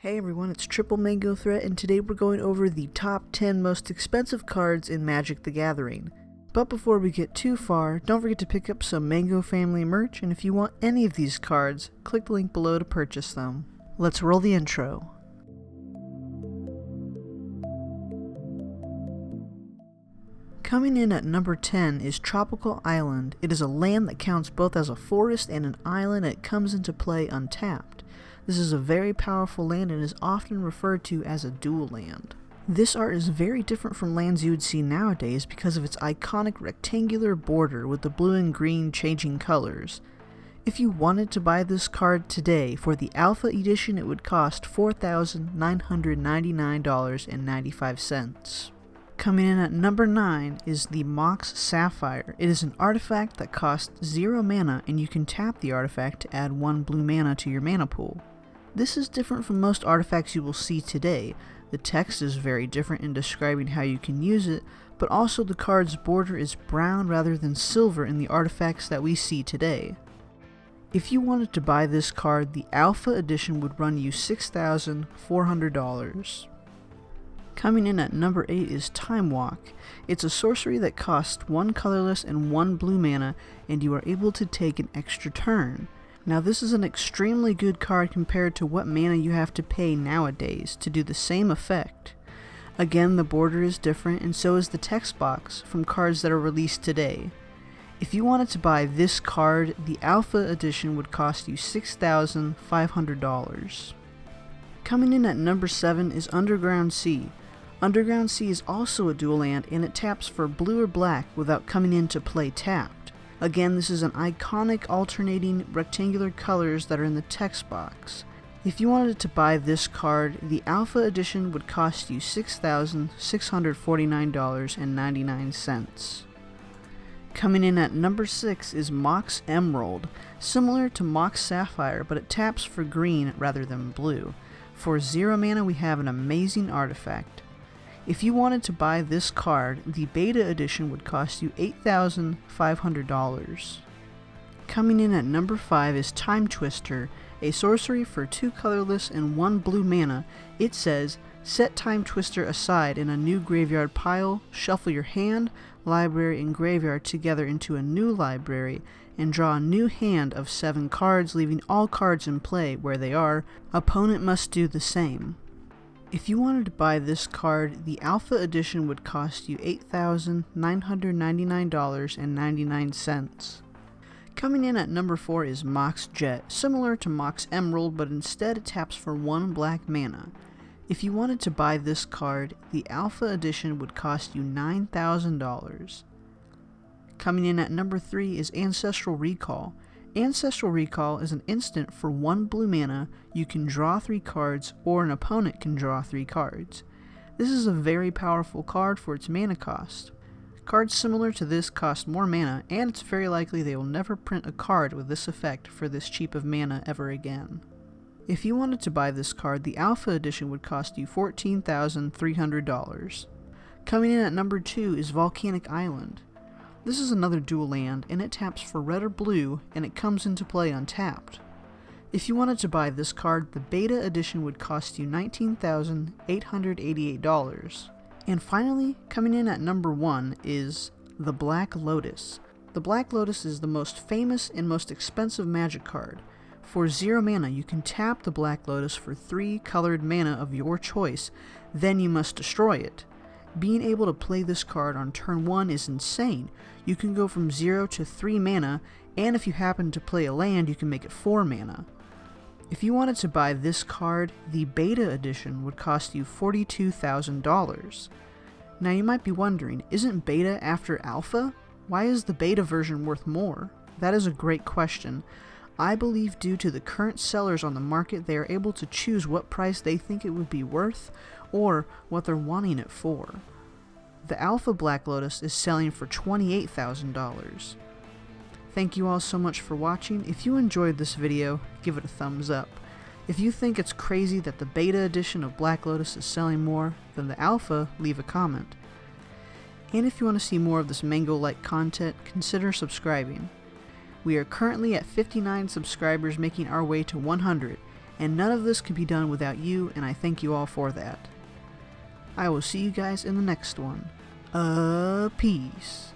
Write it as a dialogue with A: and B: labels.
A: Hey everyone, it's triplemangothreat, and today we're going over the top 10 most expensive cards in Magic the Gathering. But before we get too far, don't forget to pick up some Mango Family merch, and if you want any of these cards, click the link below to purchase them. Let's roll the intro. Coming in at number 10 is Tropical Island. It is a land that counts both as a forest and an island, and it comes into play untapped. This is a very powerful land and is often referred to as a dual land. This art is very different from lands you would see nowadays because of its iconic rectangular border with the blue and green changing colors. If you wanted to buy this card today, for the Alpha edition it would cost $4,999.95. Coming in at number 9 is the MOX Sapphire. It is an artifact that costs 0 mana, and you can tap the artifact to add 1 blue mana to your mana pool. This is different from most artifacts you will see today. The text is very different in describing how you can use it, but also the card's border is brown rather than silver in the artifacts that we see today. If you wanted to buy this card, the Alpha edition would run you $6,400. Coming in at number 8 is Time Walk. It's a sorcery that costs 1 colorless and 1 blue mana, and you are able to take an extra turn. Now this is an extremely good card compared to what mana you have to pay nowadays to do the same effect. Again, the border is different, and so is the text box from cards that are released today. If you wanted to buy this card, the Alpha edition would cost you $6,500. Coming in at number 7 is Underground Sea. Underground Sea is also a dual land, and it taps for blue or black without coming into play tapped. Again, this is an iconic alternating rectangular colors that are in the text box. If you wanted to buy this card, the Alpha edition would cost you $6,649.99. Coming in at number 6 is MOX Emerald. Similar to MOX Sapphire, but it taps for green rather than blue. For 0 mana, we have an amazing artifact. If you wanted to buy this card, the Beta edition would cost you $8,500. Coming in at number 5 is Time Twister, a sorcery for 2 colorless and 1 blue mana. It says, set Time Twister aside in a new graveyard pile, shuffle your hand, library, and graveyard together into a new library, and draw a new hand of 7 cards, leaving all cards in play where they are. Opponent must do the same. If you wanted to buy this card, the Alpha edition would cost you $8,999.99. Coming in at number 4 is MOX Jet, similar to MOX Emerald, but instead it taps for 1 black mana. If you wanted to buy this card, the Alpha edition would cost you $9,000. Coming in at number 3 is Ancestral Recall. Ancestral Recall is an instant for 1 blue mana. You can draw 3 cards, or an opponent can draw 3 cards. This is a very powerful card for its mana cost. Cards similar to this cost more mana, and it's very likely they will never print a card with this effect for this cheap of mana ever again. If you wanted to buy this card, the Alpha edition would cost you $14,300. Coming in at number 2 is Volcanic Island. This is another dual land, and it taps for red or blue, and it comes into play untapped. If you wanted to buy this card, the Beta edition would cost you $19,888. And finally, coming in at number 1 is the Black Lotus. The Black Lotus is the most famous and most expensive Magic card. For 0 mana, you can tap the Black Lotus for 3 colored mana of your choice, then you must destroy it. Being able to play this card on turn 1 is insane. You can go from 0 to 3 mana, and if you happen to play a land, you can make it 4 mana. If you wanted to buy this card, the Beta edition would cost you $42,000. Now you might be wondering, isn't Beta after Alpha? Why is the Beta version worth more? That is a great question. I believe due to the current sellers on the market, they are able to choose what price they think it would be worth, or what they're wanting it for. The Alpha Black Lotus is selling for $28,000. Thank you all so much for watching. If you enjoyed this video, give it a thumbs up. If you think it's crazy that the Beta edition of Black Lotus is selling more than the Alpha, leave a comment. And if you want to see more of this Mango-like content, consider subscribing. We are currently at 59 subscribers, making our way to 100. and none of this could be done without you, and I thank you all for that. I will see you guys in the next one. Peace.